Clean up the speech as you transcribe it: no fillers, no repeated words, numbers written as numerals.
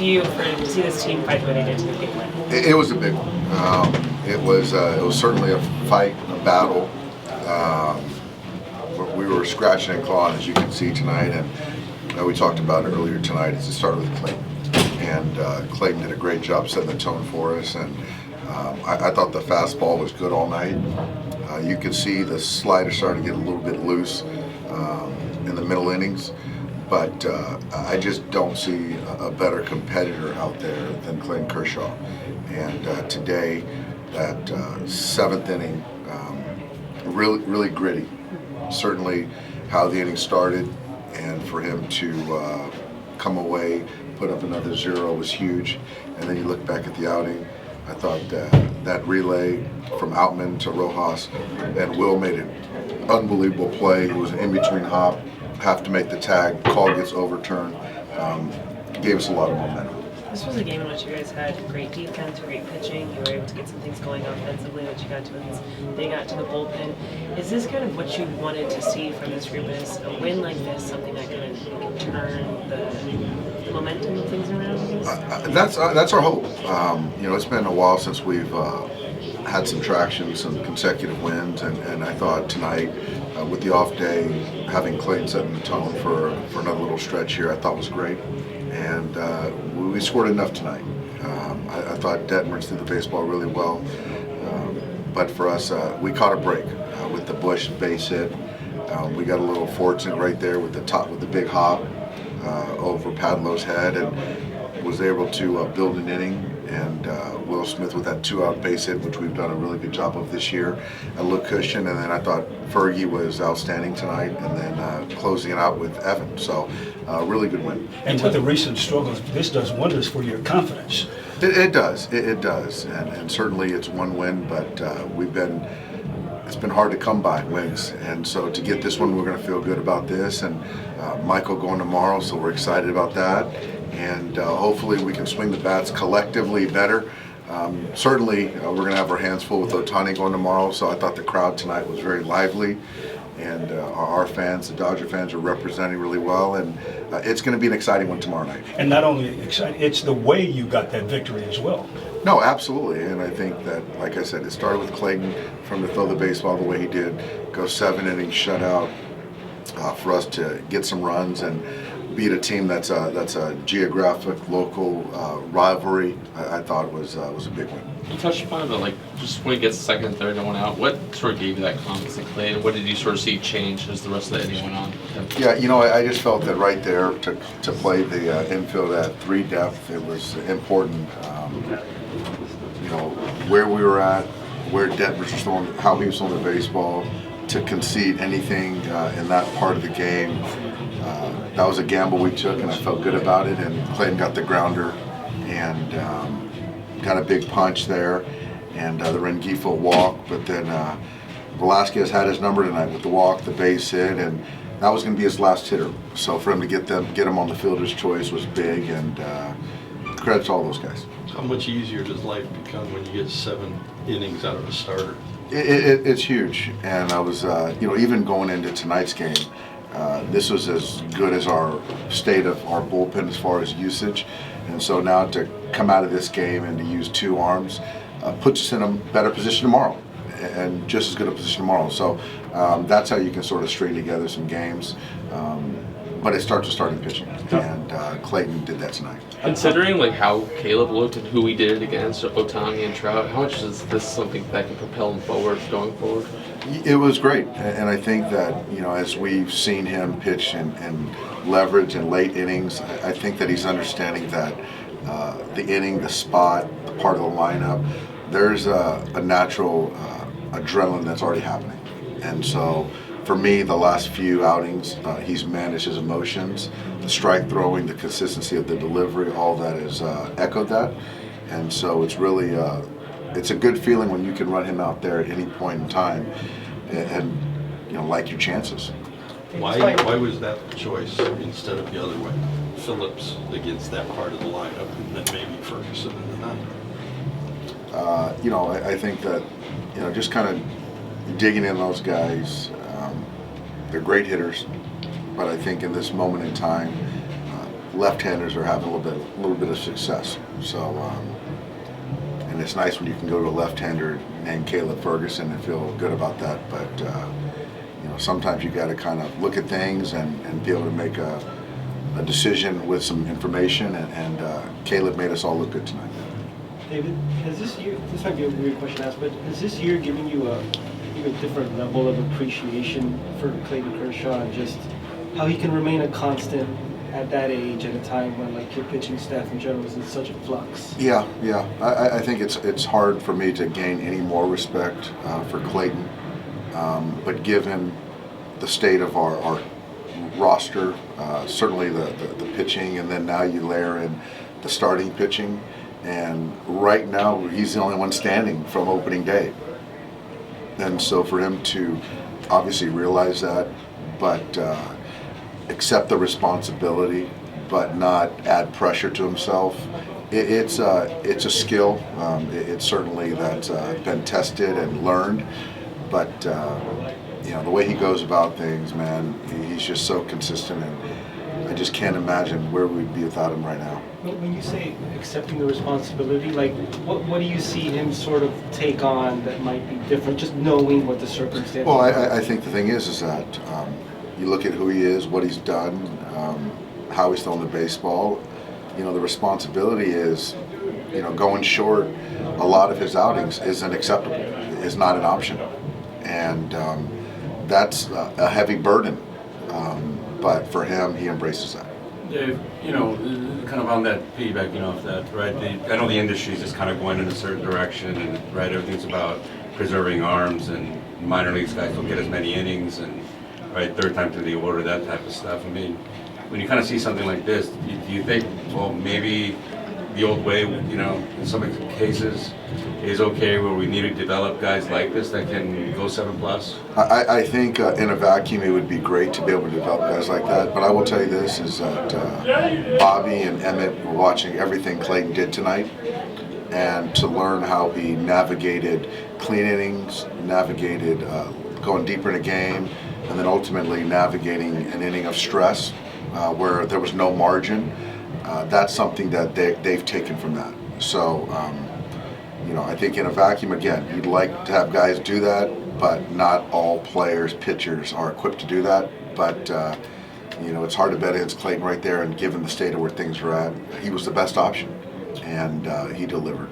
to you to see this team fight the way they did to the big win? It was a big one. It was certainly a fight, a battle. We were scratching and clawing, as you can see tonight, and we talked about it earlier tonight. It started with Clayton, and Clayton did a great job setting the tone for us. And I thought the fastball was good all night. You could see the slider starting to get a little bit loose in the middle innings. But I just don't see a better competitor out there than Clayton Kershaw. And today, that seventh inning, really gritty. Certainly how the inning started, and for him to come away, put up another 0 was huge. And then you look back at the outing, I thought that relay from Outman to Rojas, and Will made an unbelievable play. It was an in-between hop. Have to make the tag, call gets overturned, gave us a lot of momentum. This was a game in which you guys had great defense, great pitching. You were able to get some things going offensively, which you got to when they got to the bullpen. Is this kind of what you wanted to see from this group? Is a win like this something that can turn the momentum of things around? That's our hope. It's been a while since we've had some traction, some consecutive wins, and I thought tonight, with the off day, having Clayton setting the tone for another little stretch here, I thought was great. And we scored enough tonight. I thought Detmers threw the baseball really well. But for us, we caught a break with the Bush base hit. We got a little fortunate right there with the big hop over Padlow's head, and was able to build an inning. And Will Smith with that 2-out base hit, which we've done a really good job of this year, a little cushion. And then I thought Fergie was outstanding tonight, and then closing it out with Evan. So really good win. And with the recent struggles, this does wonders for your confidence. It does. It does. And certainly it's one win, but it's been hard to come by wins. And so to get this one, we're going to feel good about this. And Michael going tomorrow, so we're excited about that. And hopefully we can swing the bats collectively better. Certainly we're going to have our hands full with Ohtani going tomorrow, so I thought the crowd tonight was very lively, and our fans, the Dodger fans, are representing really well, and it's going to be an exciting one tomorrow night. And not only exciting, it's the way you got that victory as well. No, absolutely, and I think that, like I said, it started with Clayton from to throw the baseball the way he did, go 7 innings shutout, for us to get some runs and beat a team that's a geographic, local rivalry. I thought was a big win. You touched upon it, but like just when it gets second and third, no one out, what sort of gave you that confidence in Clay, and what did you sort of see change as the rest of the inning went on? Yeah, I just felt that right there to play the infield at 3 depth, it was important. Where we were at, where Detmers was throwing, how he was throwing the baseball, to concede anything in that part of the game. That was a gamble we took, and I felt good about it. And Clayton got the grounder and got a big punch there, and the Rengifo walk. But then Velasquez had his number tonight with the walk, the base hit, and that was going to be his last hitter. So for him to get him on the fielder's choice was big, and credit to all those guys. How much easier does life become when you get 7 innings out of a starter? It's huge, and I was, even going into tonight's game, this was as good as our state of our bullpen as far as usage, and so now to come out of this game and to use 2 arms puts us in a better position tomorrow, and just as good a position tomorrow. So that's how you can sort of string together some games. But it starts with starting pitching, and Clayton did that tonight. Considering like how Caleb looked and who he did it against, Ohtani and Trout, how much is this something that can propel him forward, going forward? It was great, and I think that as we've seen him pitch and leverage in late innings, I think that he's understanding that the inning, the spot, the part of the lineup, there's a natural adrenaline that's already happening, and so. For me, the last few outings, he's managed his emotions, the strike throwing, the consistency of the delivery, all that has echoed that. And so it's really, it's a good feeling when you can run him out there at any point in time and like your chances. Why was that the choice instead of the other way? Phillips against that part of the lineup, and then maybe Ferguson in the ninth? I think that, just kind of digging in those guys, they're great hitters, but I think in this moment in time, left-handers are having a little bit of success. So, and it's nice when you can go to a left-hander named Caleb Ferguson and feel good about that. But you know, sometimes you got to kind of look at things and be able to make a decision with some information. And Caleb made us all look good tonight. David, has this year, this might be a weird question to ask, but has this year given you a even different level of appreciation for Clayton Kershaw and just how he can remain a constant at that age at a time when like your pitching staff in general is in such a flux? Yeah. I think it's hard for me to gain any more respect for Clayton, but given the state of our roster, certainly the pitching, and then now you layer in the starting pitching, and right now he's the only one standing from opening day. And so for him to obviously realize that, but accept the responsibility, but not add pressure to himself, it's a skill. It's certainly that's been tested and learned, but you know, the way he goes about things, man, he's just so consistent, and I just can't imagine where we'd be without him right now. When you say accepting the responsibility, like what do you see him sort of take on that might be different, just knowing what the circumstances Well, are? I think the thing is that you look at who he is, what he's done, how he's thrown the baseball. You know, the responsibility is, you know, going short a lot of his outings isn't acceptable, is not an option. And that's a heavy burden. But for him, he embraces that. Dave, you know, kind of on that piggybacking off that, right? I know the industry is just kind of going in a certain direction, and right, everything's about preserving arms, and minor leagues guys don't get as many innings, and right, third time through the order, that type of stuff. I mean, when you kind of see something like this, do you think, well, maybe the old way, you know, in some cases, is okay, where we need to develop guys like this that can go 7+? I think in a vacuum it would be great to be able to develop guys like that, but I will tell you this, is that Bobby and Emmett were watching everything Clayton did tonight, and to learn how he navigated clean innings, navigated going deeper in a game, and then ultimately navigating an inning of stress where there was no margin. That's something that they've taken from that. So, you know, I think in a vacuum, again, you'd like to have guys do that, but not all players, pitchers are equipped to do that. But, you know, it's hard to bet against Clayton right there, and given the state of where things are at, he was the best option, and he delivered.